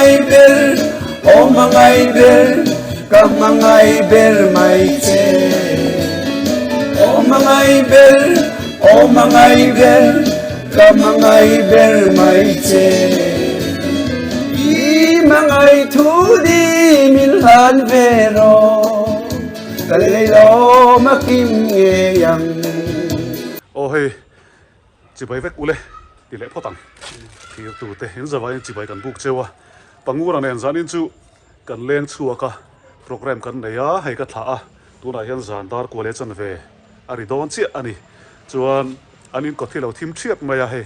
mangai ber o mangai ber ka mangai ber mai che o mangai ber ka mangai ber mai che i mangai thu di min han vero kalei lo makim nge yang ô hey chỉ bay vét ule tỷ lệ phô tăng thì tụ te hiện giờ vậy chỉ bay cần buộc chơi wa pangu ra nên zan in chu cần lên chua ka program cần này á hay cái thà tụ này hiện zan dar của lệ chân về ari don chi ani chuan anin có thể lâu thím triết mày hay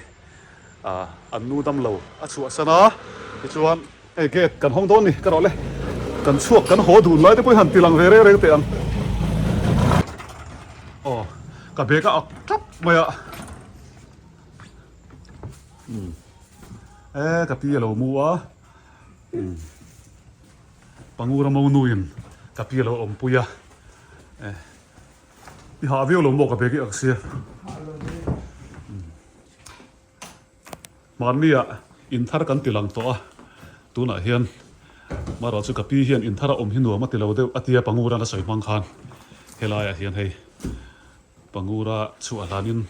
anh nu đâm lâu chua sana chuan hey cái cần hong don ni cái đó lên cần chuộc cần hồ đủ lại để bôi hẳn tỷ lăng về đây đấy tiền cả bé cả chắp mày ạ cả pi lâu mua pangu ra mau nuin cả pi lâu puya đi hạ viu lâu mua cả bé cái axia mà ni à in thar kan tilang to tu na hian mà rồi chu cả pi hian in thar hin nuwa ma tilau deu atia pangu ra na soi mang khan helai hian hei pangu ra chu alanin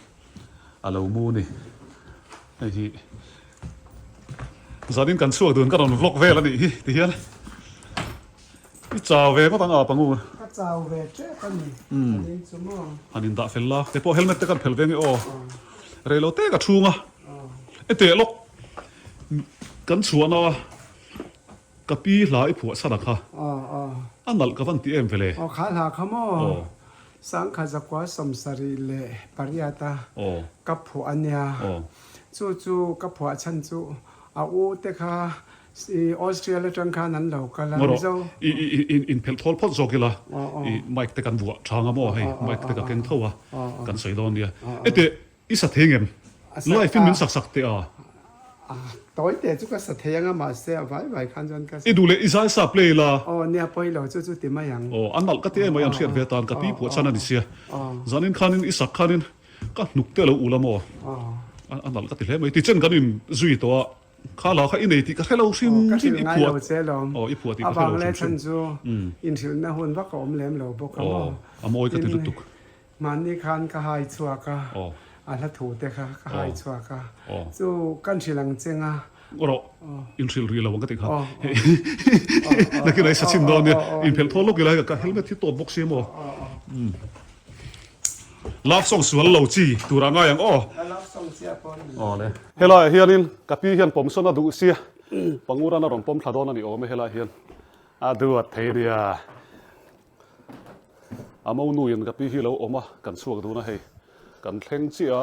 alo mu ni hi zanin kan chuak dun kan on vlog ve la ni hi ti hian i chaw ve ko tanga pangu ka chaw ve che kan ni chumo anin da fel la te po helmet te kan phel ve nge o relo te ka thunga ete lok kan chuana ka pi lai phu sada kha anal ka van ti em vele kha la khamo sang kha zakwa samsari le pariata ka phu anya chu ka phu chan chu a u te kha Austria le tang kha nan lo ka la zo in pel thol phot zokila i mic te kan buwa thanga mo hei mic te ka keng thowa kan soi don dia ete isa thengem life in min sak te tối te chu ka sa theyanga ma se vai khan jon ka idule isa sa play la nia poi lo chu ti ma yang anal ka te ma yang riat ve tan ka pi pu chana ni sia zanin khanin isa khanin ka nuk te lo ulamo anal ka ti le mai ti chen kanin zui to kha la kha inei ti ka hello sim in i puat i puat ti ka hello le chan chu in thil na hun wa ka om lem lo bo ka amoi ka ti tuk man ni khan ka hai chua ka la thu te kha ka hai chua ka chu kan thilang chenga oro in thil ri lo ka ti kha na ki nai sa chin don in pel tholo ki la ka helmet ti to box mo love song sual lo chi turanga yang love song sia pon le hela hianin kapi hian pom sona du sia pangura na ron pom thadon ani me hela hian a duat theiria amau nu yen kapi hi lo oma kan suak du na hei kan thleng chia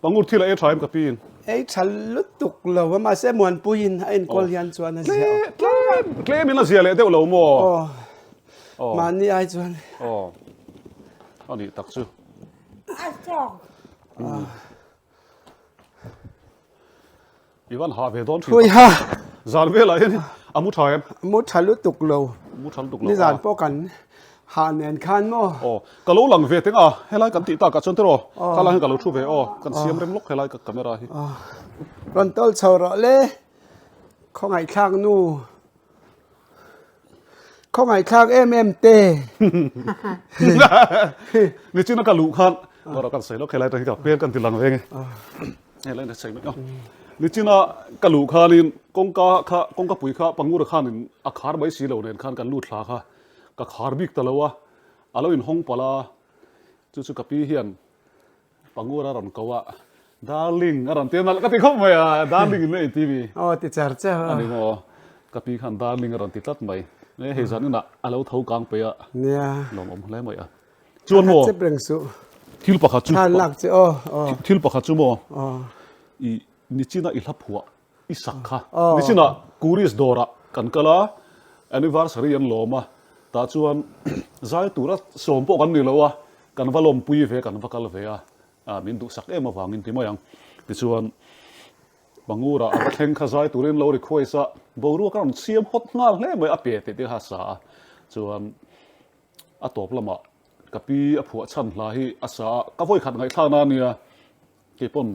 pangur thila e thaim kapin ei thal lutuk lo ma se mon puin en kol hian chuan a sia klem in la sia le deu lo mo man ni ai chuan ani tak chu iwan ha ve don thôi ha zan ve la hen amu thaim mu thal lutuk lo mu thal tuk lo ni zan po kan han en khan mo ka lo lang ve tenga helai kan ti ta ka chon tero kala hen ka lo thu ve kan siam rem lok helai ka camera hi ron tol chawra le khongai thang nu khongai thang em te ni china ka lu khan ora kan sai lok helai ta hi ka pen kan ti lang ve nge helai na sai me ni china ka lu khanin kong ka pui kha pangur khanin a khar bai si lo nen khan kan lu thla kha ka khar bik talawa alo in hong pala chu kapi hian pangura ron kawa darling aran te nal ka ti khom ya darling le tv ti charcha ani mo kapi khan darling aran ti tat mai ne he zan na alo thau kang pe ya nia lom om hle mai chuan mo che breng su thil pakha chu than lak che thil pakha chu mo i nichina i hlaphuwa i sakha nichina kuris dora kan kala anniversary an loma ta chuan zai tura som po kan ni lowa kan valom pui ve kan vakal ve min du sak em awangin ti mayang ti chuan bangura a thleng kha zai turin lo ri khoisa boru kan siam hot ngal hle mai a pe te ha sa chuan a top lama kapi a phu chan hla hi asa ka voi khat ngai thana nia ke pon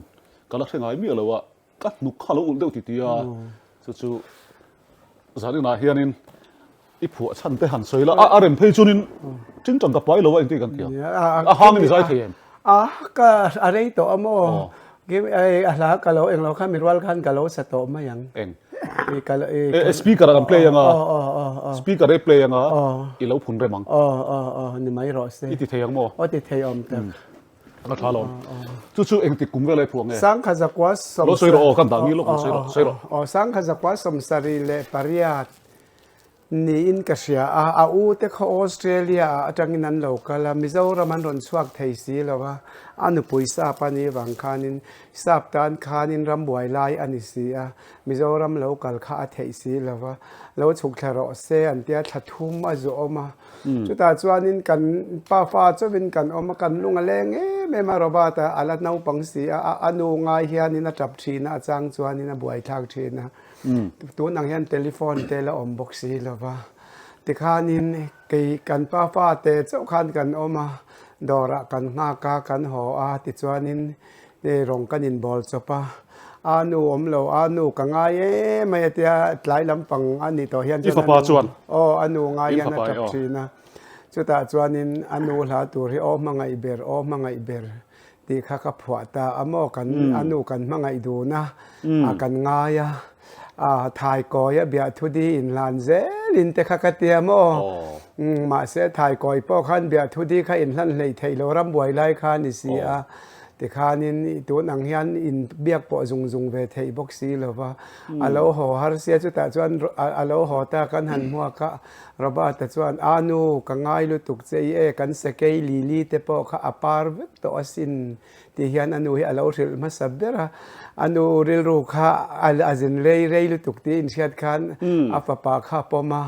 kala thengai mi lowa ka nuk khalo ul deu ti tia chu zani na hianin i phu chan te han soila a rem phei chunin ching chang ka pai lo wa inti kan kia a hang ni zai thei ka arei to amo game ala ka lo eng lo kha mirwal khan ka lo sa to ma yang eng ka lo speaker kan play yang speaker e play yang i lo phun remang ni mai ro se i ti thei yang mo o ti thei om ta na thalon chu eng ti kum vele phuang e sang kha zakwa som lo soiro kan da mi lo soiro sang kha zakwa som sari le pariat ni in ka sia a u te kha Australia atangin an local Mizoram an ron chuak thei si lowa anu puisa pani wang khanin sap tan khanin rambuai lai ani si a Mizoram local kha a thei si lowa lo chuk tharo se an tia thathum a zo oma chuta chuanin kan pa fa chawin kan oma kan lunga leng e me ma robata ala nau pang si a anu ngai hianin a tap thina chang chuanin a buai thak thina tu nang hian telephone te la om box si lova ti khanin ke kan pa fa te chau khan kan oma dora kan nga ka kan ho a ti chuanin ne rong kan in bol chopa anu om lo anu ka nga e mai tia tlai lampang ani to hian i fa pa chuan anu nga hian a tap thina chuta chuanin anu hla tur hi mangai ber ti kha ka phwa ta amo kan anu kan mangai du na a kan nga ya thai koi bia thu di in lan zelin te kha ka tia mo ma se thai koi po khan bia thu di kha in hlan lei thei lo ram buai lai kha ni si a te khanin tu nang hian in biak po zung ve thei boxi lova alo ho har sia chu ta chuan alo ho ta kan han muwa ka roba ta chuan anu ka ngai lu tuk chei e kan sekei li te po kha apar vek to asin ti hian anu hi alo ril ma sabera anu ril ru kha azin rei lu tuk ti in siat khan apa pa kha poma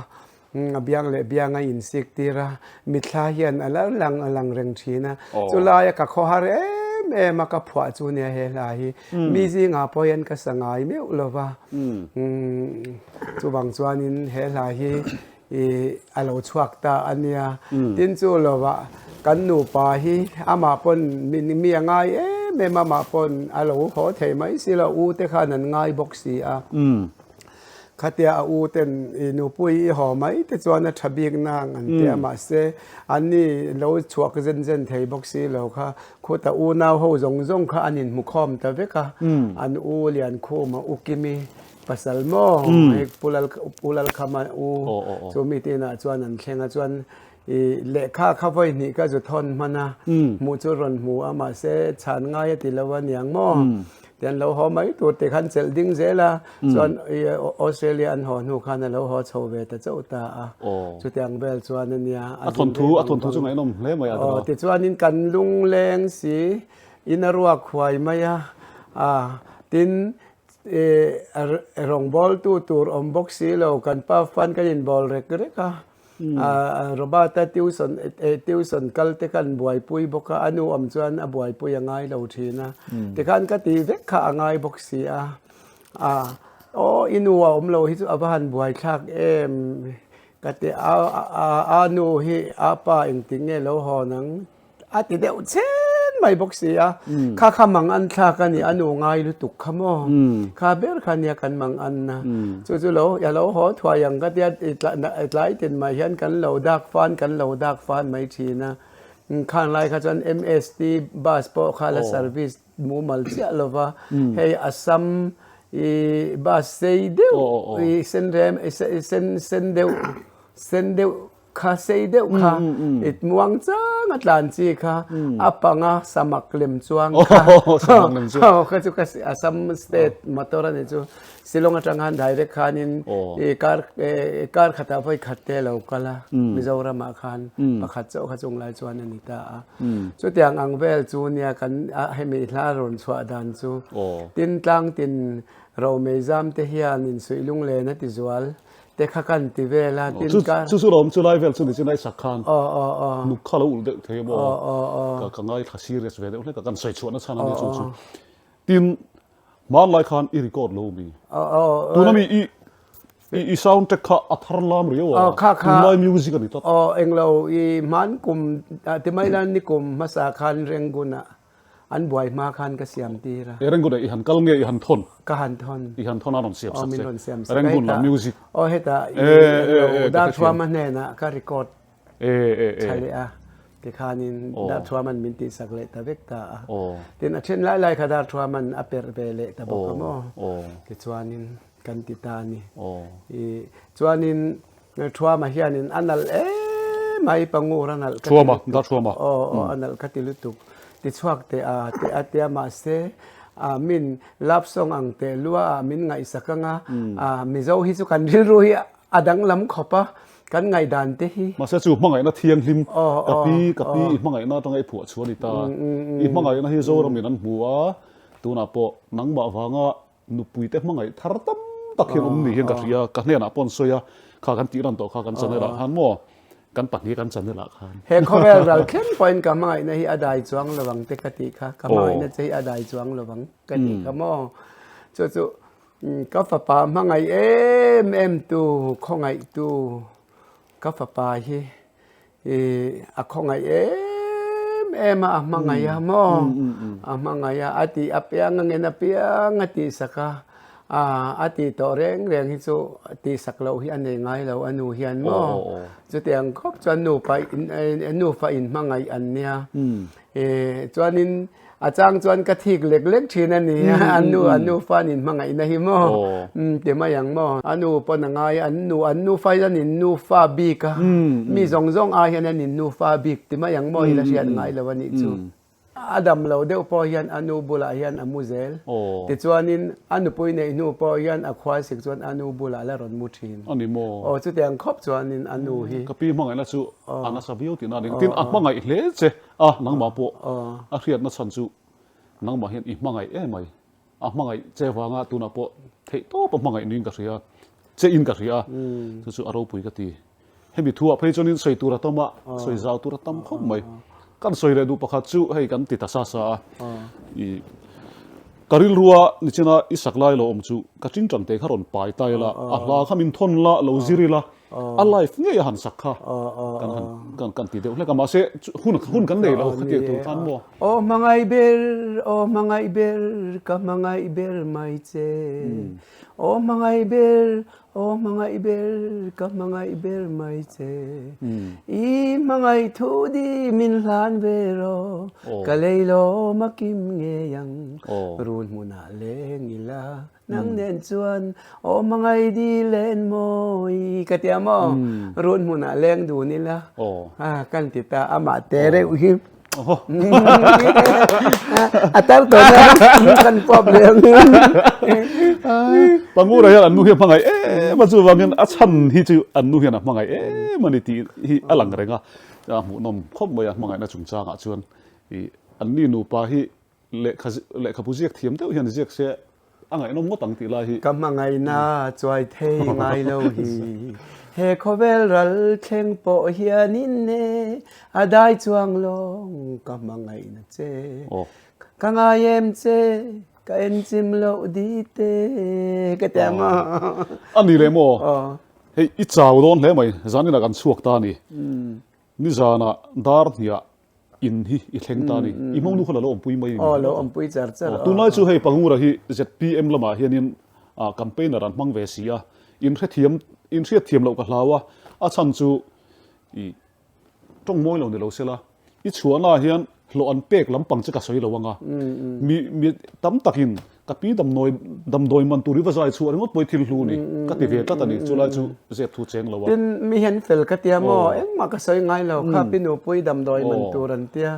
biang le biang in sik tira mitla hian alang reng thina chulaya ka kho har ma ka phwa chu ne he la hi mi ji nga poyan ka sangai me ulova chu bang chuanin he la hi alo chuak ta ania tin chu lova kan nu pa hi ama pon mi ngai me ma pon alo ho thei mai sila u te khanan ngai boxi a khatia u ten nu pui ho mai te chuan a thabik nang an te ma se ani lo chuak zen thei boxi lo kha khota u na ho zong kha anin mu khom ta veka an u lian khu ma ukimi pasal mo ek pulal khama u chu mi te na chuan an thlenga chuan le kha voi ni ka zu thon mana mu chu ron mu ama se chan ngai ti lawan yang mo ten lo ho mai tu te khan chel ding zela chuan Australia an ho nu khan lo ho chho ve ta chau ta a chu tiang bel chuan ania a thon thu chu ngai nom hle mai a ti chuan in kan lung leng si in a ruak khwai maya tin rong bol tu tur om box si lo kan pa fan kan in bol rek ka robata tuition kalte kan buai pui boka anu am chuan a buai pui angai lo thina te khan ka ti vek kha angai boxi inuwa om lo hi chu aban buai thak em ka te anu hi apa engtinge lo ho nang ati deuh chen mai boxi kha mang an thla ka ni anu ngai lu tuk khamo kha ber khania kan mang an na chu lo ya lo ho thwa yang ka tia tlai tin mai hian kan lo dak fan mai thina khan lai kha chan MST bus po khala service mu mal chia lova hey Assam bus sei deu sen deu kha sei deu kha it muang chang atlan chi kha apanga samak lem chuang kha chu ka Assam state motora ne chu silong atang han direct khanin kar khata voi khatte lo kala Mizoram khan pakhat chau kha chung lai chuan ani ta chu tiang angvel chu nia kan hemi hla ron chwa dan chu tin tlang tin ro mezam te hian in suilung le na ti zual te kha kan ti vela tin ka chu rom chu lai vel chu ni chinai sakhan nu khala ul de the mo ka ngai tha serious ve de ka kan sai chuan na chana ni chu tin man lai khan I record lo mi tu na mi I sound te kha athar lam rio kha lai music ani to englo I man kum ti mai lan ni kum masa khan renguna อันบวยมาคันก็เสียมตีละ เรื่องกูได้อีหันกัลเงียอีหันทน ก็หันทน อีหันทนอารมณ์เสียบสัก มิ เสี นนเสียม เรื่องกูละมิวสิก โอ้เฮตาดาทัวมันแน่นะก็รีคอร์ดใช่เลยอ่ะที่ขานินดาทัวมันมินติสักเละตะเวกตาที่นั่นเช่นไล่ๆคดาทัวมันอเปรเปเละตะบอกก็มั่วที่ชวนินกันติตานี่ชวนินทัวมาเฮียนินอันนั้นไม่ปังงูรันนั้น ชัวมาดาชัวมา อันนั้นก็ติลุตุกติชวกเตะเตียมาเสมินรับส่งอังเตลัวมินไงสักงามิเจ้าฮิสุกันริรุยอดังลำขบปะกันไงดันเตฮีมาเสียจูมังไงนะเทียงริมกับปีมังไงนะต้องไอ้ผัวชัวนิตาอีมังไงนะฮิโซเรามีนั้นหัวตัวน่ะปอนังบ่าวางะนุปุยเตมังไงทาร์ตัมตักเห็นนี่เห็นกับเรียกันเนี่ยนะปอนซอยข้ากันตีรันโตข้ากันเสนอละฮันโมกันปักนี้กันเสนอละคันเฮคอเวลเราเข้มพอยน์กับมังไงนะฮีอดายจวงระวังเตกติค่ะกับมังไงนะจะฮีอดายจวงระวังกันนี่กับมอจู่ก็ฝาปามังไงตูข้องไงตูก็ฝาปาฮีอะข้องไงมังไงยามอมังไงยาอติอเปียงเงินอเปียงอติสักอติต่อเร่งฮิซุติสักเราฮีอันเองไงเราอนุฮีอันมอจุดเตียงครบจวนนูไปนูฟ้าอินมังไงอันเนี้ยจวนนินอาจารย์จวนกะทิเล็กๆทีนั่นนี่อันนูฟ้านินมังไงนะฮิมอเดี๋ยวมาอย่างมออันนูปนงไงอันนูฟ้าจันนินนูฟ้าบิกมีซองอาเฮียนนินนูฟ้าบิกเดี๋ยวมาอย่างมอฮิลาเชียนไงแล้ววันนี้จูอาดัมเราเดี๋ยวพอเฮียนอนุบุลาเฮียนอมูเซลแต่จวนนินอนุปุยในนูพอเฮียนอควายสิจวนอนุบุลาและรอนมุทินอันนี้โมจุดอย่างครบจวนนินอนุฮีกับปีมังไงนะจูอันนั้นสบิวตินาดินตินมังไงเละเจนังมาปอเรียนนัสันจูนังมาเห็นอีมังไงไม่มังไงเจ้าวางตัวน่ะปอเทโตปมังไงนินกับเสียเจอินกับเสียจู่อารมณ์ปุยกันทีให้มีทัวร์เพจนินสวยตัวระตมะสวยเจ้าตัวระตมเขาไม่กันสวยเลยดูประคัตจูให้กันติดตาซาซาการิลรัวนี่ชนะอิสักไลเราอมจูกระจินจังเตะขรอนปลายไตละอัลลาขมินทนละเราซิริละอะไรฟเนี่ยหันสักค่ะกันติดเดียวแล้วก็มาเสหุ่นกันเลยเราขัดเดียวทันบ่โอ้มังไงเบลกับมังไงเบลไม่เจโอ้มังไงเบลกับมังไงเบลไม่เจอีมังไงทูดีมินลานเบโรกะเลยโลมากิมเงยังรูนมุนาเลงิลานังเดินจวนโอ้มังไงดีเล่นโมยกะเตียมอรูนมุนาเลงดูนี่ละกันติตาอามาเตเรอุฮิมatar to na kan problem pangu ra yan anu hi mangai ma chu wangin a chan hi chu anu hi na mangai mani ti hi alang renga mu nom khop mai mangai na chung changa chuan i anni nu pa hi le khapujiak thiam teu hian jiak se angai nom ngo tang ti la hi kamangai na choi thei ngai lo hi he khovel ral thleng po hianin ne adai chuang long kamangai na che kangayem che ka enchim lo di te ka tama ani le mo he I chaw don hle mai zani na kan chuak ta ni ni zana dar nia in hi I thleng ta ni I mong nu khala lo pui mai lo pui char tu nai chu hei pangura hi ZPM lama hianin campaigner an mang ve sia in thiam lo ka hlawa a chan chu I tong moi lo ni lo sela I chuana hian lo an pek lampang che ka soi lo wanga mi tam takin ka pi dam doi man turi wa zai chu an ngot poi thil hlu ni ka ti ve ta tani chula chu ze thu cheng lo wa tin mi hen fel ka tia mo ma ka soi ngai lo kha pinu pui dam doi man turan tia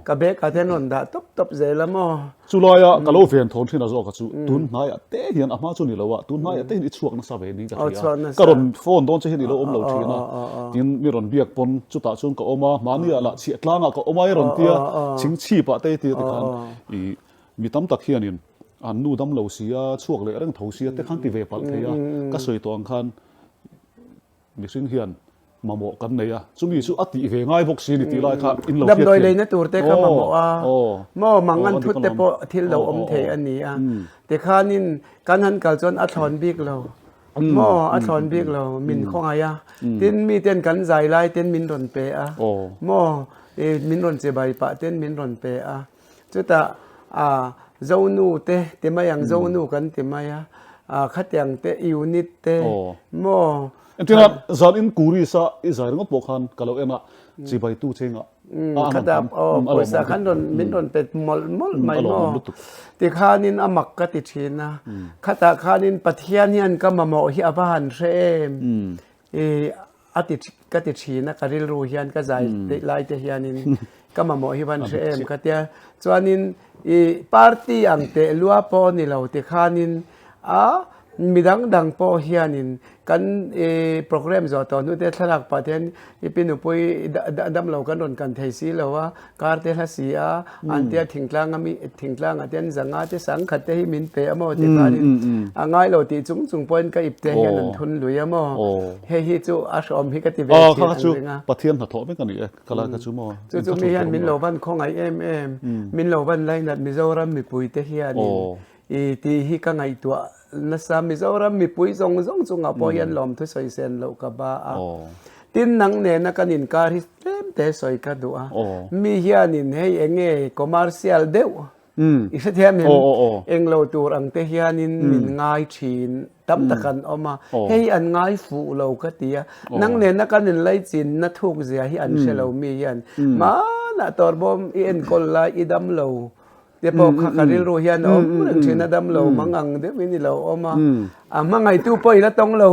ka be ka then on da top ze la mo chula ya ka lo ven thon thina zo ka chu tun nai a te hian ama chu ni lo wa tun nai a te ni chuak na sa ve ni ka thia ka ron phone don che hi ni lo om lo thina tin mi ron biak pon chu ta chung ka oma mani ala chi tlanga ka oma ron tia ching chi pa te ti kan I mi tam tak hianin an nu dam lo sia chuak le reng tho sia te khan ti ve pal theya ka soi tong khan mi sin hian mamo kan neya chumi chu ati ve ngai bok si ni ti lai kha in lo dam doi le na tur te ka mamo mo mangan thut te po thil lo om the ani te khanin kan han kal chon a thon bik lo mo a thon bik lo min khong aya tin mi ten kan zai lai ten min ron pe mo min ron che bai pa ten min ron pe จุดเจ้าหนูเตะที่มาอย่างเจ้าหนูกันที่มาขัดยังเตะยูนิตเตะโมที่นั่นจานอินกูริสะอิสราเอลก็ปกหันก็แล้วเองนะจีบไปตู้เชงอ่ะขัดแบบภาษาขันโดนมินโดนเป็ดมอลไม่โมที่ข้านินอามักกติชินะขัดข้านินปะเทียนยันก็มาโมฮิอาบานเชมอาติกติชีนะการิลรูฮิยันก็ใจไล่เทียนินก็มาโมฮิบันเชมขัดเทียจวนนินปาร์ตี้อังเตลัวปอนี่เราที่ข้านินมีดังพอเฮียนินกันโปรแกรมจอตอนนู้นเทลักประเทศเป็นอุปยดำเรากันโดนกันไทยสิเราว่าการเทลัสีอันเดียทิ้งกลางมีทิ้งกลางอันเดียสังอาเทสังขัดเทหิมินเตอโมที่การนินง่ายเราที่จุงปนก็อิบเตหินันทุนลุยโมเฮียจูอาชอมฮิกติเวทีอันเรื่องประเทศหัดทอไม่กันนี่กลากระชูโมจูมีฮันมินโลบันของไอเอ็มมินโลบันไลนัดมิโซรัมมีปุยเตหินินที่ฮิกังไอตัวนัสามิโซรัมมีปุยซงอาปอยันลอมทุสอยเซนโลกบ้าตินนังเนนักันอินการิสเต็มเตสอยกัดัวมีเฮียนินให้เองคอมเมอร์เซียลเดวอีกเทียมเห็นเองเราตัวอังเตเฮียนินมินง่ายชินตั้มตะกันออกมาให้อันง่ายฟูเราก็ตีนังเนนักันอินไลจินนัทุกเสียให้อันเชลเรามียันมาหน้าตอร์บอมเอ็นคนละอีดัมเราเดี๋ยวพอการิลรู้ยันอมเรื่องชินดัมเรามังงังเดี๋ยววินิเราออกมามังไงตู้ปอยละต้องเรา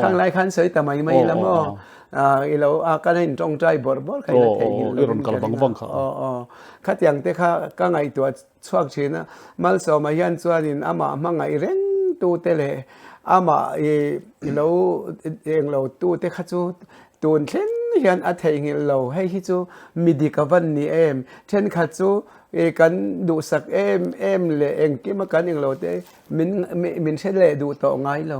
ข้างไรขันเสยแต่ไม่ละมั้งเราการเห็นจงใจบดใครละเทหินเราเป็นกันขัดอย่างเตะข้างไงตัวชวกชินะมัลสมัยยันส่วนนี้มังไงเร่งตู้เตะเราเองเราตู้เตะขัดจูตูนเช่นยันอัฐหินเราให้ฮิจูมีดีกับวันนี้เช่นขัดจูกันดูสักเลยเองที่มากันเองเราเต้มินเฉลยดูต่อไงเรา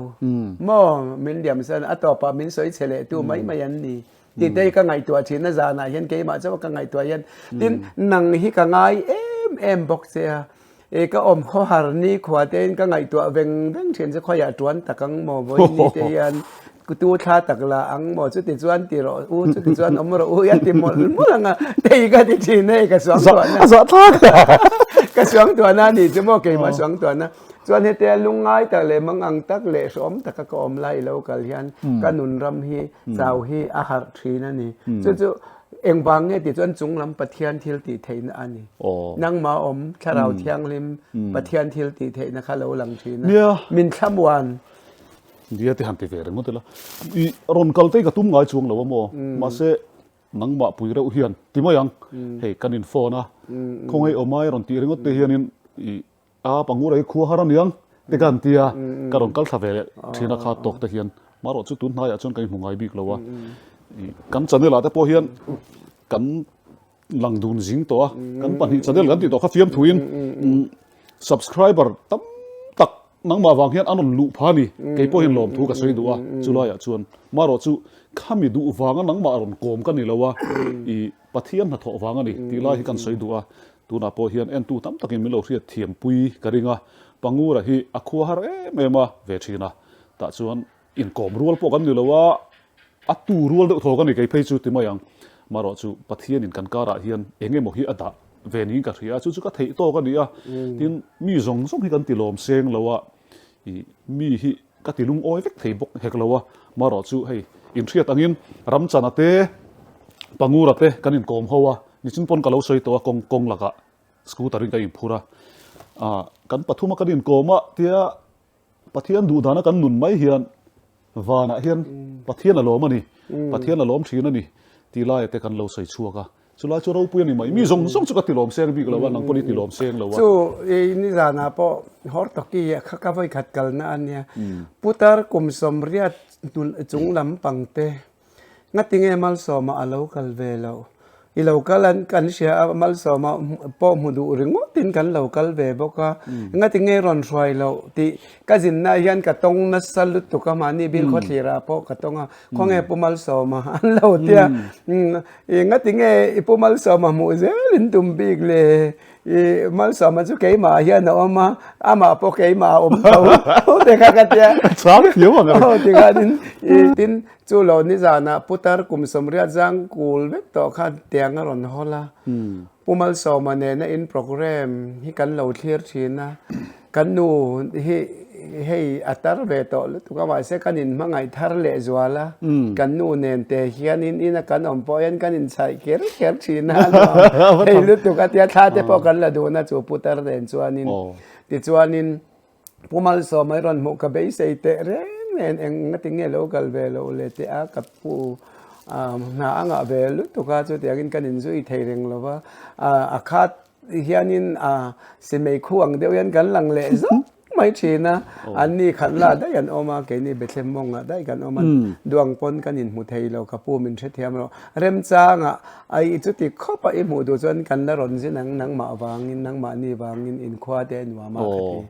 ม่มินเดียมสันต่อปามินสวยเฉลยตัวไม่ยันนี่ติดได้ก็ไงตัวชินนะจานายันเกี่ยมาจะว่าก็ไงตัวยันดินนังฮิก็ไงบอกเสียก็อมข้อหานี้ขวาเต้นก็ไงตัวเวงเช่นจะขอยาจวนตะกังโมบอยนี่เตียนกูตัวท่าตักละอังหมดจุดติจวนตีรอจุดติจวนอมรอยันติหมดละงะเตยก็ติชินเองก็สองตัวนะสองท่าก็สองตัวนั้นนี่จะมองเกี่ยมาสองตัวนะส่วนเหตุลุงง่ายแต่เลยมังอังตักเลยสมแต่ก็อมไล่เรากันยันก็นุนรำฮีสาวฮีอาหารทีนั่นนี่จู่เอ็งบางเนี่ยติจวนจุงลำปะเทียนทิลติเทนอันนี้นั่งมาอมชาเราเทียงลิมปะเทียนทิลติเทนะคะเราหลังทีนะมินขมวันเดี๋ยวที่หันไปเวรหมดเลยอีรอนกัลเต้กับตุ้มง่ายช่วงแล้วว่าโมมาเสนังมาปุยเราเฮียนที่มายังเฮ้กันอินโฟนะคงให้ออกมารอนตีเรื่องก็เฮียนินปังงูไรคัวฮารันยังเด็กันตีการรอนกัลทาเวรที่นักข่าวตกเฮียนมารอจุดตุ้นนายจนกันหงายบิกแล้วว่ากันจันเดลาแต่พอเฮียนกันหลังดูนจิงตัวกันปันจันเดลกันติดต่อข้าฟิล์มทวิน subscriber ตั้มนังมาวางเฮียนอันนั้นลุพานี่เกี่ยวกับเห็นลมทุกข์สวยดูว่าจุลายชวนมารอจูข้ามีดูวางนังมาอารมณ์โกมกันนี่แล้วว่าอีปะเทียนหัดถอวางนี่ตีลายกันสวยดูว่าตูน่าพอเฮียนเอ็นตูตั้มตะกี้มีเราเรียกเทียมปุยกระดิ่งอ่ะปังงูระฮีอักขัวฮาร์เมมาเวทีนะแต่ชวนอินโกมรัวพวกกันนี่แล้วว่าอัตูรัวเดือดถอกันนี่เกี่ยวกับจุดที่มายังมารอจูปะเทียนอินกันการะเฮียนเองโมฮีอัดเวนิงกับเฮียจู่ๆก็เทโตกันนี่ทีนมีส่งให้กันติลมเสียงแล้วว่ามีฮิกติลุงโอ้ยเวกเทบกเฮกแล้วว่ามารอจู่ให้อินเทียตังอินรำจันเตปังงูระเตกันอินโกมเขาว่านี่จินปนกับเราใช้ตัวกงหลักะสกูตาริงกันอินพูระกันปฐุมกันอินโกมะเทียปะเทียนดูดานะกันหนุนไม่เฮียนวานะเฮียนปะเทียนละล้มนี่ปะเทียนละล้มทีนั่นนี่ตีไล่แต่กันเราใส่ชัวกะจุฬาจุฬาอุปยนี่ไม่มีส่งจุกติลมเสียงบีกแล้วว่านังปนิติลมเสียงแล้วว่าจู่นี่จานะพอฮอร์ตกี้ข้าก็ไปขัดกันนะอันเนี้ยพุทธารกุมสมเรียจุงลำปังเตงัดติงเอมัลสอมาอาลาวกัลเวลาวอีลาวกัลันกันเชียมัลสอมาปอมุดูริงตินกันลาวกัลเวบอกว่างัดติงเอรอนช่วยเราที่ก็จินนายันกะตงนัสลุตุกามานี่บิลขอทีราปอกะตงอ่ะคงเอปุมัลสอมาอันเราเตียงัดติงเอปุมัลสอมามูเซลินตุมบิกเลย mal sama chu ke ma hian na oma ama po ke ma to te kha ka tia Sam hiếu mà người. te kha din tin chu lo ni zana putar kum somria jang kul vek to kha tiang ron hola pumal sama ne na in program hi kan lo thlir thina kan nu hi hei atar ve to lu tu ka wa se kan in mangai thar le zwala kan nu nen te hian in kan om po yan kan in sai ker thina hei lu tu ka tia tha te po kan la du na chu putar den chuanin ti chuanin pumal so mai ron mu ka be sei te re nen eng ngating e local ve lo le te a ka pu na anga ve lu tu ka chu te agin kan in zui thei reng lo wa a khat hianin simei khuang deuh yan kan lang le zo mai thina an ni khan la da yan oma ke ni bethlem monga da kan oma duang pon kan in mu thei lo ka pu min the thiam lo rem changa ai chu ti khopa i mu du chon kan la ron jin nang ma wangin nang ma ni wangin in khwa te nuwa ma khati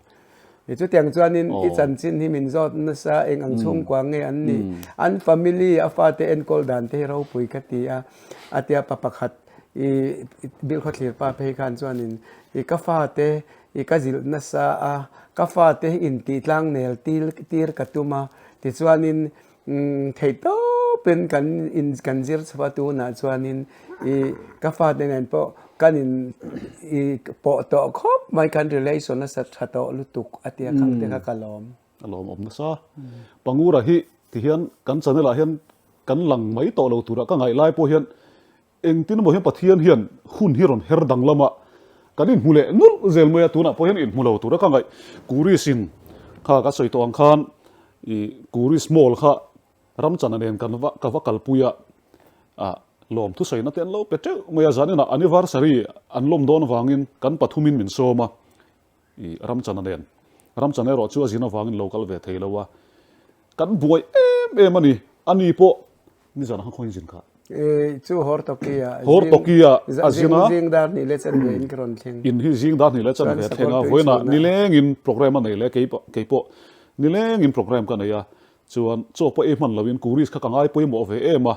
e chu tiang chuanin i chan chin hi min zot na sa eng ang chung kwa nge an ni an family afa te en kol dan te ro pui ka ti a atia papakhat i bil khotlir pa pe khan chuanin i ka fa te i ka zil na sa a ka fa te in ti tlang nel tir katuma ti chuanin thei to pen kan in kan zir chwa tu na chuanin i ka fa te nen po kan in i po to khop mai kan relation na sa thato lutuk atia khang te ka kalom Alom om na sa. Pangura hi ti hian kan chanela hian kan lang mai to lo tura ka ngai lai po hian eng tin mo hian pathian hian hun hiron her dang lama kanin hule nul zel moya tuna po hian in mulo tura ka ngai kuri sin kha ka soi to ang khan I kuri small kha ram chana nen kan ka va kalpuya lom thu sei na ten lo petre moya zanina anniversary an lom don wangin kan pathumin min soma I ram chana nen ram chana ro chu azina wangin local ve theilowa kan buai em ani ani po ni zan ha khoin jin kha chu hor tokia azina jing dar ni le chen vein kron thing in hi jing dar ni le chan ve thenga voina nileng in program an nei le keipo nileng in program ka nei ya chuan cho po e man lovin kuris kha kangai poi mo ve ema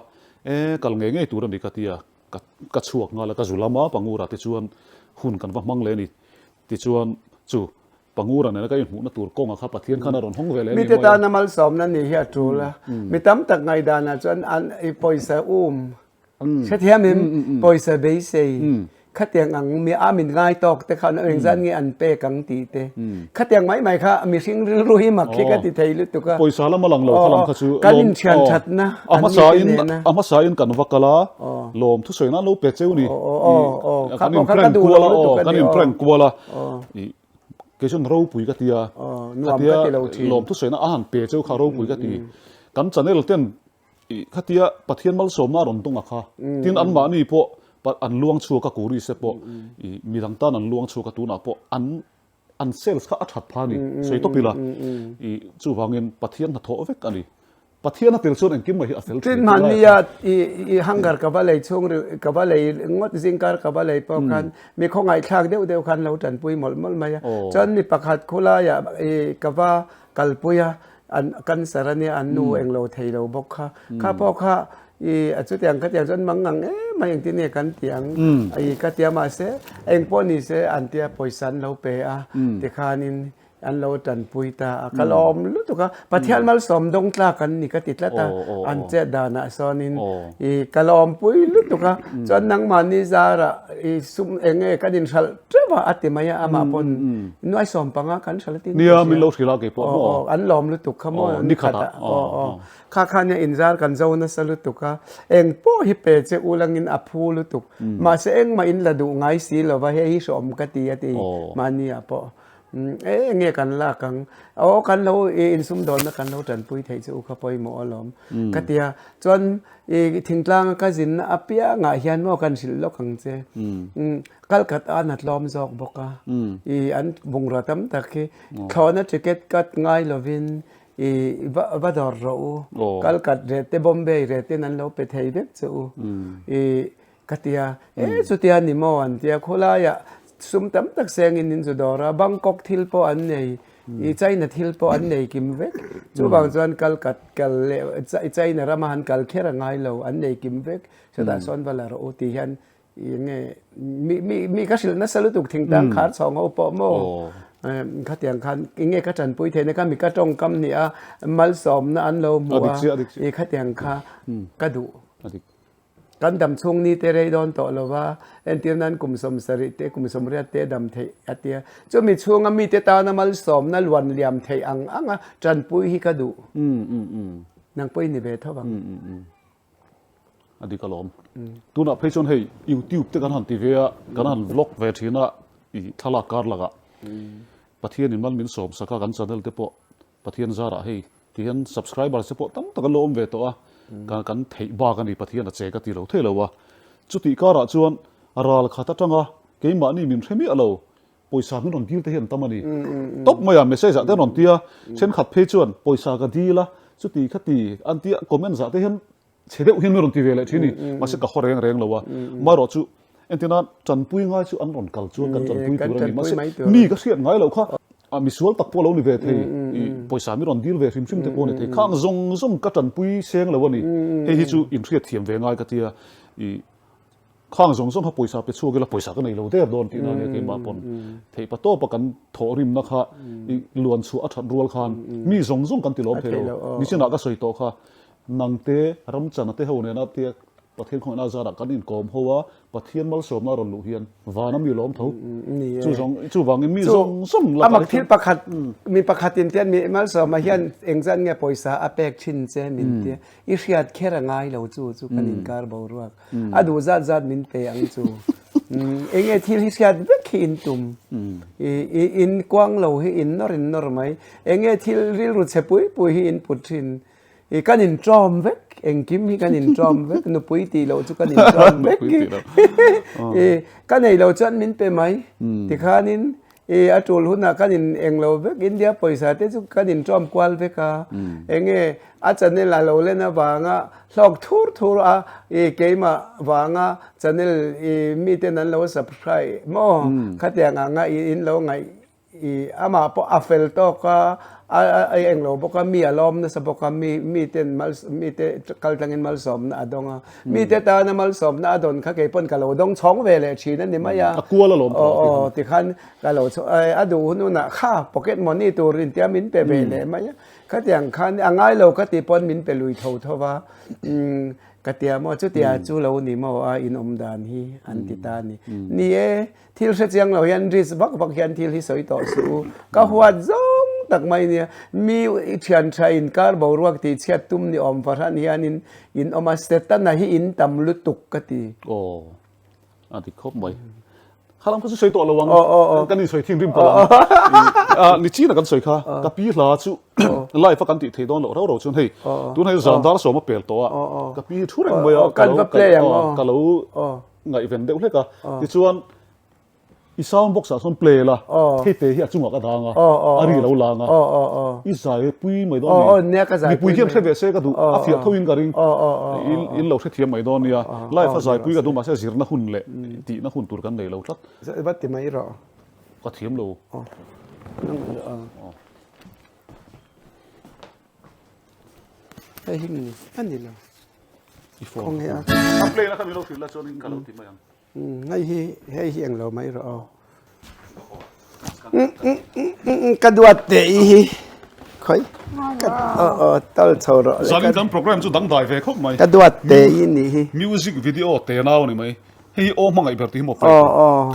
kal nge nge tur ni ka tia ka chuak nga la ka zulama pangura ti chuan hun kan wa mang le ni ti chuan chu pangura ne ka in hu na tur ko nga kha pathian khana ron hong ve le mi te ta na mal som na ni hi trula mi tam tak ngai da na chuan an I poisa se thiam im poisa be sei khatiang ang mi amin ngai tok te khan eng zan nge an pe kang ti te khatiang mai kha mi sing ru hi mak ke ka ti thei lu tu ka poisa la malang lo khalam kha chu kanin thian that na ama sa in kan vakala lom thu soina lo pe cheu ni kanin prank kuala kanin prank kuala ke chon ro pui ka tia lom thu soina ahan pe cheu kha ro pui ka ti kan channel ten khatia pathian mal som na ron tonga kha tin an ma ni po an luang chu ka kuri se po mi dang tan an luang chu ka tu na po an sales kha athat phani sei to pila chu wangin pathian na tho vek ani pathian na tel chon engkim mai a fel tin mania I hangar ka ba lei chung ka ba lei ngot jingkar ka ba lei po khan mi khongai thak deu khan lo tan pui mol maya chan ni pakhat khula ya ka ba kalpuya an kan sarani an nu englo theilo bok kha po kha chu tiang ka tiang chon mangang mai eng tin ne kan tiang ka tia ma se eng po ni se an tia poisan lo pe a te khanin an lo tan puita kalom lu tu ka pathian mal som dong tla kan ni ka titla ta an che dana sonin kalom pui lu tu ka chon nang mani zara sum enge kadin sal trewa atimaya ama pon noi som panga kan salatin nia mi lo thila ke po an lom lu tu khamo ni khata kha nya inzar kan zo na salu tu ka eng po hi pe che ulangin aphu lu tu ma se eng ma in la du ngai si lo wa he hi som ka ti ati mani apo nghe kan la kang kan lo in sum don na kan lo tan pui thei chu kha poi mo alom katia chon thingtlang ka jin apia nga hian mo kan sil lo khang che kalkata nat lom jok boka an bungra tam takhe khona ticket kat ngai lovin vador ro kalkat rete bombay rete nan lo pe thei bek chu katia chutia ni mo an tia khola ya sum tam tak seng in Zodora Bangkok thil po an nei China thil po an nei kim vek chu bang chuan kalkat kal China ramahan kal khera ngai lo an nei kim vek so da son bala ro ti hian ยังไงมีก็สิลนัสลุตุกทิ้งตังขาดสองเอาปอโมข้าเตียงคันยังไงก็จันปุยเทนก็มีก็จงกำเนี่ยมัลสอมนะอันเรามัวข้าเตียงข้ากระดูกันดำช่วงนี้เตะได้โดนต่อแล้วว่าเอ็นเตียนั้นกลุ่มสมสริเตกลุ่มสมเรียเตดำเทอเตียจะมีช่วงมีเตตานะมัลสอมนะล้วนเหลี่ยมเทอังจันปุยฮิกระดูนางปุยนี่เบท่าบังอันนี้ก็ล้อมตัวน่ะเพจให้ยูทูบเตกันหันทีวีกันหันวล็อกเวทีน่ะอีทลาการละกะประเทศนี้มันมีสมสักกันชาแนลเตปะประเทศซาระให้ที่เห็น subscriber เฉพาะตั้งแต่กันล้อมเวตัวกันเทบ้ากันอีประเทศน่ะเจก็ตีเราเท่เราวะจุดที่การะจวนอะไรข้าตัดจังอ่ะเกมมันนี่มีไม่มีอะไรปอยสามีนนดีลเตเห็นตั้มมันนี่ตบไม่ยามไม่ใช่จะได้นนเตียเช่นขัดเพจจวนปอยสากันดีละจุดที่ขัดตีอันเตียคอมเมนต์จะได้เห็นเฉลี่ยเห็นไม่นนทีเวเลยที่นี่มาเสกกับข้อแรงแล้ววะมารอจุเอ็นที่นั้นจันปุยง่ายจุอันนนกัลจวนกันจันปุยตัวนี้มาเสกมีก็เสียง่ายแล้วค่ะมีส่วนตักพวกเรานี่เวทีปอยสามีนนดีลเวทีชิมเตปอนนี่ข้างซงกับจันปุยเสียงแล้ววะนี่เฮ้ยจุอินเทียเทียมเวง่ายกับเตียข้างซงเขาปอยสาไปช่วยกันแล้วปอยสากันในเราเดียบโดนที่นั่นเนี่ยเกมมาปนเทปโต้ประกันถอริมนะคะล้วนชัวอัฐรัวคานมีซงกันติลอมเทโลนี่เช่นนักก็สวยโตค่ะนังเตะรำจันทร์เตะหัวเนี่ยนะเตะประเทศของนาซาดักกันอินกอมเพราะว่าประเทศมัลสมน่ารลุเฮียนวาน้ำมีล้อมเท่าจู่วังมีซงละมักที่ประคัดมีประคัดตินเตียนมีมัลสมมาเฮียนเองจันเงี้ยปอยสาอเปกชินเจมินเตียอิเชียดแค่ระง่ายเราจู่กันอินการบาวรักดูจัดมินเปอังจู่เองที่ฮิเชียดเวกอินตุมอินกวางเราให้อินนอรินนอร์ไหมเองที่ริรุเซปุยอินปุถินกันอินจอมเวกเองกิมฮีกันอินจอมเวกนุปุยตีเราจุกันอินจอมเวกกันไหนเราจันมินไปไหมที่ข้านินอาจูลหุ่นกันอินเองเราเวกอินเดียปอยสาเตจุกันอินจอมกวาลเวกาเองอาจารย์เนี่ยเราเล่นนะวางอ่ะลอกทูร์เกมวางอ่ะจันเนี่ยมีแต่นั้นเราสับไพรโม่ขัดอย่างง่ายอินเราไงอามาพออัฟเฟลโตก็เองเราบอกว่ามีอารมณ์นะสบอกว่ามีเต้นมัลมีเต้กัลตังอินมัลสมนะดงมีเต้ตานะมัลสมนะดนข้าเก็บปนกัลเราดงช่องเวลชีนั่นนี่ไม่ยากลัวละหลอมที่ขันกัลเราดูนู่นน่ะข้าพ็อกเก็ตมันนี่ตัวรินเตียมินเปเบเลยไม่ยากข้าอย่างขันง่ายเราก็ตีปนมินเปลุยเท่าว่าก็เตียมจุดเตียจูเรานี่มาว่าอินอมดานฮีอันติตานี่ที่เราเสียงเรายันริสบักยันที่ที่สวยต่อสู้ก็หัวจงตักไม่เนี่ยมีเชียนชายอินการบาวรักที่เชียตุ้มนี่อมฟารันยันอินอมาสเตตันนะฮีอินตำลุตุกกติโอ้อันที่ครบไหมข้าลังก็สวยต่อระวังกันนี่สวยทิ้งริมกันนี่จีน่ะกันสวยค่ะกับพี่ลาจูไล่ฟักกันติเทดอนเราจนให้ตัวให้จานดาร์สมาเปลี่ยนตัวกับพี่ทุเรงไม่กันว่าเปลี่ยนกันเราไงเวนเดลเลยก็ที่ชวนอีสาวบอกสาวส่วนเปลี่ยนละที่เตะที่จุงกระดางอารีเราลางอีสายปุยไม่ดอนนี่ปุยเทียมเทเวเซก็ดูอาฟิอาทวินการิงอินเราเทียมไม่ดอนเนี่ยไล่ฟ้าสายปุยก็ดูมาเสียสิรนักหุ่นเละตีนักหุ่นตัวกันเลยเราชัดบัดติไม่รอก็เทียมเราไอ้หิมอันนี้เราคงเนี่ยเปลี่ยนแล้วครับมีเราถือแล้วจนกันเราติดมายังให้เฮียงเราไม่รอกระดวดเตะค่อยตั้งโชว์เราสาลินทำโปรแกรมจุดดังได้เว้ยเขาไหมกระดวดเตะนี่มิวสิกวิดีโอเตะน่านี่ไหมเฮ้ยโอ้มังไอ้แบบที่หมดไป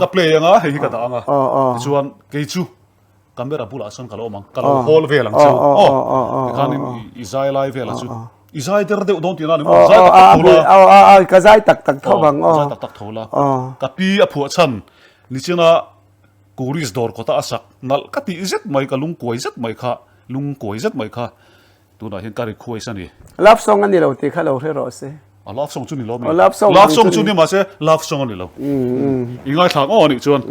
กับเพลงอ่ะเฮ้ยกระดังอ่ะส่วนเกจูกัมเบราบุลาสันกะโลมังกะโลฮอลเวลังจูคันอิซายไลฟ์เวลังจูอีสายเดอร์เดอดอนตีนั่นนี่มันใจตักโถละก็ใจตักเท่าบังใจตักโถละกับปีอผัวฉันนี่เช่นน่ะกูริสดอร์ก็ตาสักนั่นก็ตีเจ็ดไม่กับลุงกวยเจ็ดไม่ค่ะลุงกวยเจ็ดไม่ค่ะตัวนั้นเห็นการิคุยสันนี่รับส่งอันนี้เราตีข้าเราเท่าไรรับส่งจุนี่เราไม่รับส่งจุนี่มาเสียรับส่งอันนี้เราอีกไงทางอ้อนี่ชวน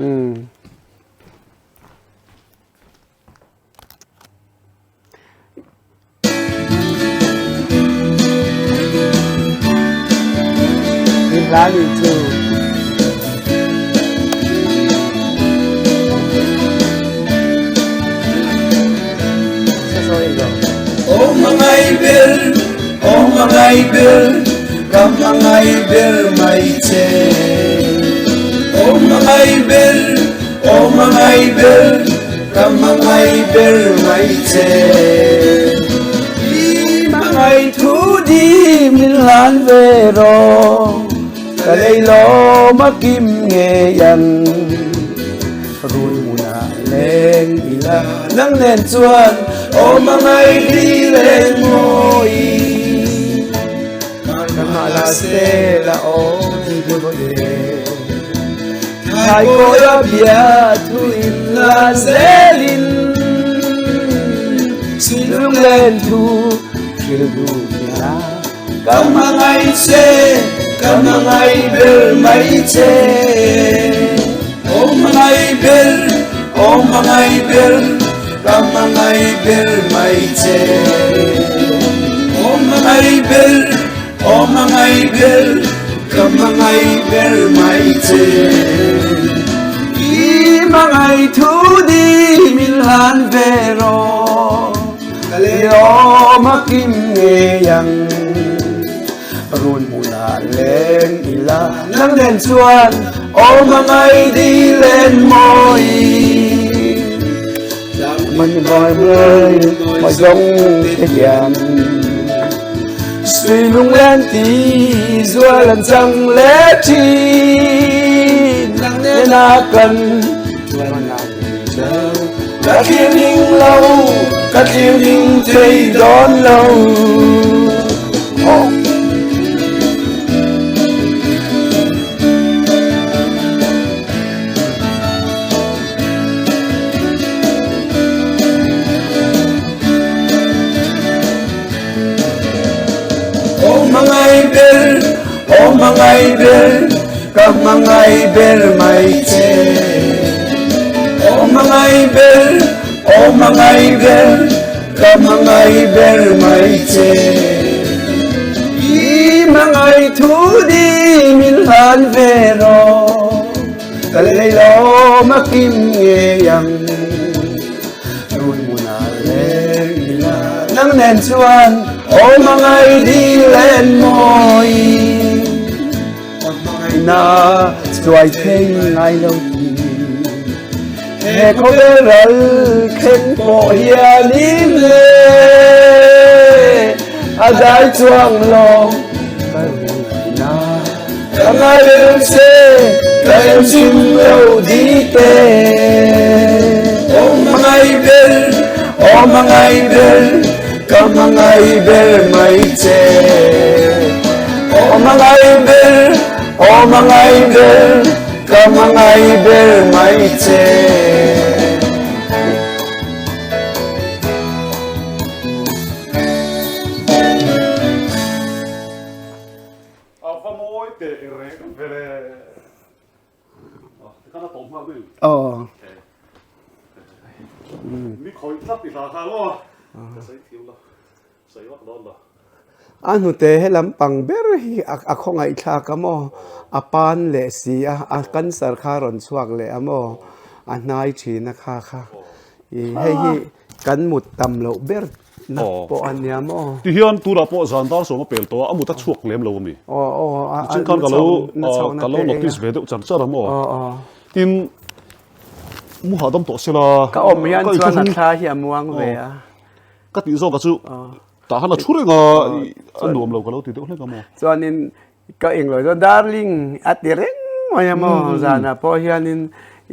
Lali too. Oh mga ibil, oh mga ibil, kamangay ibil may mangai ber kamangai ber mai che i mangai thu di min lan ve ro kalei lo makim nge yan run muna leng ila nang nen chuan o mangai di len moi kamala se la o di bo ye hai ko ya bia thu in la zelin silung len thu kilu ya kamangai ber mai che om mangai ber kamangai ber mai che om mangai ber kamangai ber mai che i mangai thu di min han vero kaleo makim nge yang run mula len ila nang len chuan o mangai di len moi man boy boy moi dong te yan suy lung len ti zua lần trăng lẽ chi nang nên a cần chuan nang chờ cả thiên hình lâu cả thiên hình thấy đón lâu kamangai ber mai che mangai ber kamangai ber mai che i mangai thu di min han vero kalei lo makim nge yang run muna len ila nang nen chuan o mangai di len moi na chuai thei ngai lo ti he ko ral khen po hian in le a dai chuang lo na ngai ren se kaem sim lo di te o mangai ber kamangai ber mai che o mangai ber kamangai ber mai che Apa moi te ere vele. Te kana tom ha bin. Mi khoi tlat ti la kha lo. Te sai thiu la. Sai wak don la. anu te helam pang ber hi akhong ai tha kamo apan le si a kan sarkar on chuak le amo a nai thina kha i hei kan mut tam lo ber na po ania mo Ti hian tura po zandar so ma pel to amuta chuak lem lo mi. Chin kan ka lo notice ve de chan chara mo. Tin mu hadam to sela ka om hian chuan na tha hi amuang ve a ka ti zo ka chu ta hana chure nga anuam lo ka lo ti de hle ka mo. chuanin ka eng lo darling atireng maya mo zana po hianin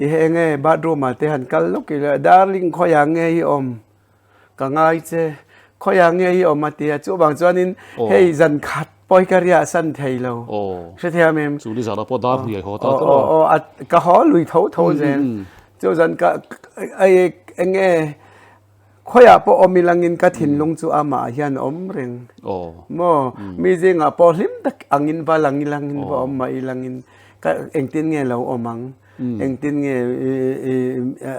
i henge bathroom ate han kal lo ki darling khoya nge hi om ka ngai che khoya nge hi om atia chu bang chuanin hei zan khat poi karia san thei lo se thia mem Chu li zara po dar ni ho ta to. ka ho lui tho zen chu zan ka ai enge khoya po omilangin ka thinlung chu ama hian om reng mo mi jinga po hlim tak angin ba langilangin bo om mai langin ka engtin nge lo omang engtin nge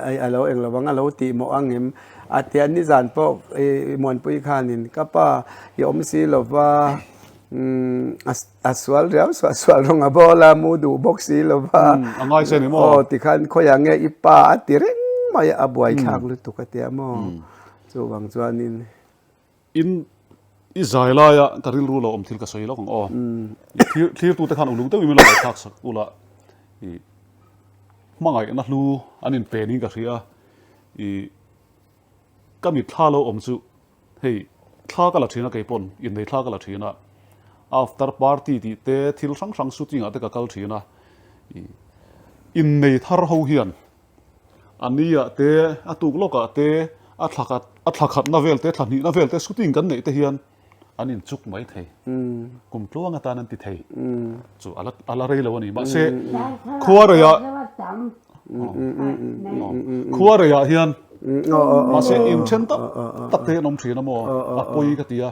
ai alo eng lo bang alo ti mo angem atian ni zan po mon pui khanin ka pa i om si lo wa aswal riam aswal ronga bola mudu boxi lo wa Angai se ni mo. ti khan khoya nge ipa atireng mai abuai thak lu tu ka te mo chu bang chuanin In Israela ya karil ru lo om thil ka soi lo kong thir tu te khan ulu te mi lo thak sak ula มังไงนะลูอันนี้เป็นนี่ก็เสียก็มีท่าเราอมจุเฮ้ยท่าก็ละทีนะไก่ปนอินในท่าก็ละทีนะ after party ที่เตะทิลสังสุดจริงอ่ะแต่ก็เกาทีนะอินในท่าเราเฮียนอันนี้อ่ะเตะตุกโลกอ่ะเตะอัตลักนาเวลเตะทันนี้นาเวลเตะสุดจริงกันไหนเตะเฮียนอันนี้จุกไม่เทกุมพลวงตานันติเทจู่อะไรเลยวันนี้มาเสขวาระยะขวาระยะเฮียนมาเสอิมเช่นตัดเตะนมสีน้ำมันปุยกติยา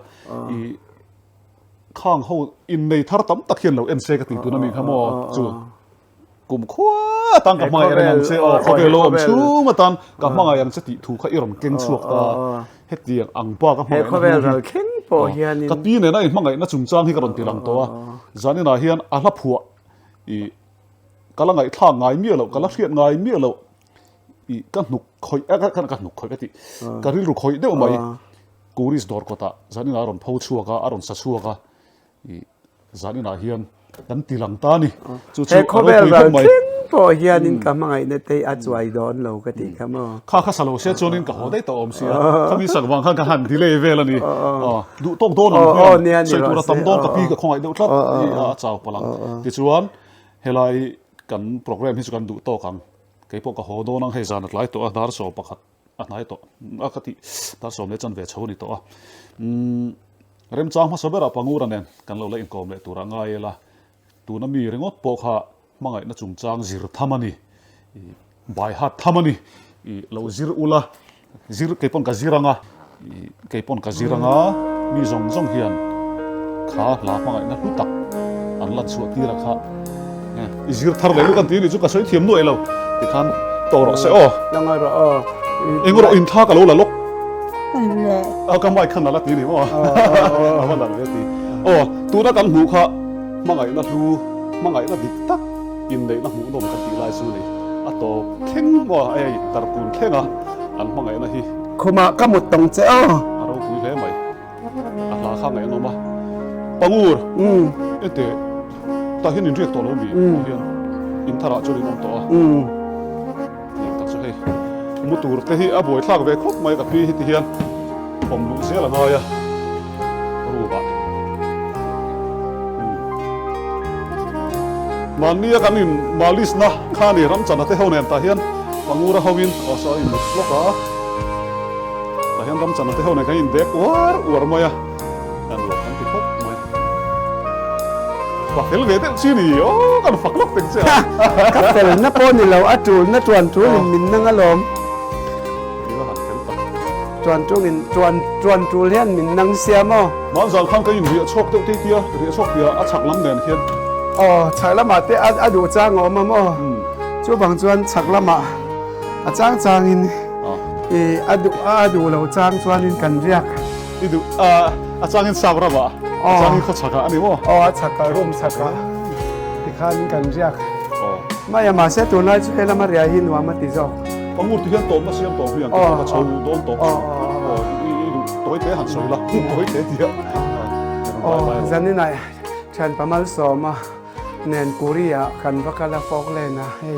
ข้างเขาอินในทาร์ตัมตะเคียนเราเอ็นเซกติตัวนั้นมีขโมยจู่กุมขวาตั้งกับมาอะไรนั่นเสียเขาเวลอมชูมาตั้งกับมาอย่างสติถูกเขาอิรมเก่งสวกตาเฮ็ดเดียงอังปากับมาเขาเวลเราเข่งพอเฮียนกับปีเนี่ยนะมังไงน่าจุนจ้างที่กระดอนตีหลังตัวจานี่น่าเฮียนอาลับหัวกำลังไงท่าไงเมียเรากำลังเทียนไงเมียเรากันหนุกคอยกันหนุกคอยกันที่กันริลุคอยเดี๋ยวไหมกูริสดอร์ก็ตาจานี่น่าอารมณ์พูดชัวก็อารมณ์สัชัวก็จานี่น่าเฮียนกันตีหลังตานี่จู่ๆเขาเวลเราเข่งพอเฮียนินกับมังไงเนี่ยเตะอัดไว้ดอนเราก็ติครับมั้งข้าสโลเชียจนินกับเขาได้ต่ออมเสียเขามีสังวังข้างกันหันที่เลเวลนี่ดูต้องโดนเนี่ยใส่ตัวเราตั้มโดนกับพี่กับของไอ้เด็กครับเจ้าพลังที่ชวนเฮลัยกันโปรแกรมที่ชวนดูโต้กันไก่พวกกับเขาโดนนั่งให้จานหลายตัวดาร์โซปักขัดอันไหนตัวก็ที่ดาร์โซเนี่ยจันเวชนี่ตัวเริ่มจ้างมาสบายปังงูรันเนี่ยกันเราเล่นกอมเลยตัวร่างไงล่ะตัวนั้นมีเรื่องอดปอกฮะมังไงน่าจุ่มจางจิรทามันี่ใบฮัดทามันี่เราจิรอุลาจิรเก็บปนกับจิรังอ่ะเก็บปนกับจิรังอ่ะมีจงเฮียนขาหลามังไงน่ารู้ตักอันลัดสวดที่รักฮะจิรทาร์เลยลูกกันทีนี่จุกกระสวยเทียมด้วยเราที่ท่านโตเราเสียยังไงเราเอ็งเราอินท่ากับเราละลูกเอากำไว้ขนาดนี้นี่มั้งเอามาหลังเวทีตัวนักการหูค่ะมังไงน่ารู้มังไงน่าดิกตักอินเลยนักหูนมกันตีลายสู้เลยต่อเข่งว่าไอ้ตระกูลเข่งอันมังไงนะฮีขมาก็หมดตรงเจ้าเราคุยแล้วไหมลาข้างไหนน้องมาปังอูร์เอเตตาเห็นเรียกตัวเราบีเฮียนอินทราจุลินตัวนี่ตัดสุดให้มุตูร์เตฮีอาบวยทากเวคบไม่กับพี่ที่เฮียนผมรู้เสียละน้อยรู้ปะมันนี่กันนี่มาลิสนะข้านี่รำจันทร์เท่านั้นแต่เฮียนปังอูร์ฮาวินอ๋อใช่มุสลิมแต่เฮียนรำจันทร์เท่านั้นกันอินเด็กวาร์มายกันหลอกกันที่พบไหมฝักเฮลเวเดซีนี่โอ้กันฝักล็อกเป็นเสียกับแต่นับปนนี่เราอัดจูนนัดจวนจูนมินนั่งอารมณ์นี่ก็หันเห็นตักจวนจูนจวนจูเลียนมินนั่งเสียมั้งมันสั่งข้างกันอินเดียชกเตี้ยเตี้ยเรียชกเดียอัดฉักล้ำเดินเฮียนใช่ละมาเตอดูจ้างออกมามั้งจู่บางจวนฉักละมาจ้างอินอดูเราจ้างจวนอินกันเรียกดูจ้างอินซาบระบะจ้างอินเขาฉักอันนี้มั้งฉักการุมฉักที่ข้าอินกันเรียกไม่ยามาเสียตัวน้อยช่วยละมาเรียหินว่ามาติดจอกปังงูที่เฮียนโตมาเสียมโตเฮียนมาชาวโดนโตตัวเตะหันสวยละตัวเตะเดียวจันนี่นายฉันประมาณสองมาเนนกุริยากันวักละฟอกเลยนะให้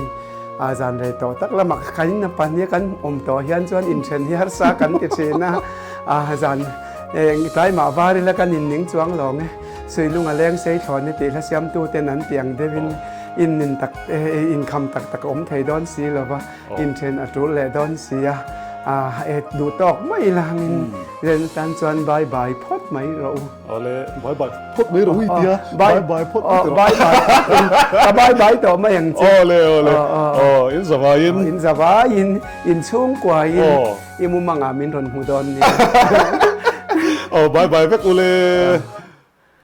อาจารย์เลยโตตักละมักขันนับปันนี้กันโตเฮียนจวนอินเชนที่ฮัสซากันติดเชนะอาจารย์ใต้มาว่าแล้วกันอินหนิงจวงหลงสวยลุงอเลี้ยงเสียถอนในตีละเสียมตู้เต็นนั้นเตียงเดวินอินนินตักอินคำตักไทยดอนสีหรือว่าอินเชนอัตรุเลดอนสีดูตอกไม่ละมินเรียนตันจวนบายพดไม่รู้เลยบายพดไม่รู้อีกเดียบายพดบายต่อไม่อย่างเจ้าเลยอินสบายอินชุ่มกว่าอิมุมังอามินรอนหูดอนนี่บายเพ็กอุเลย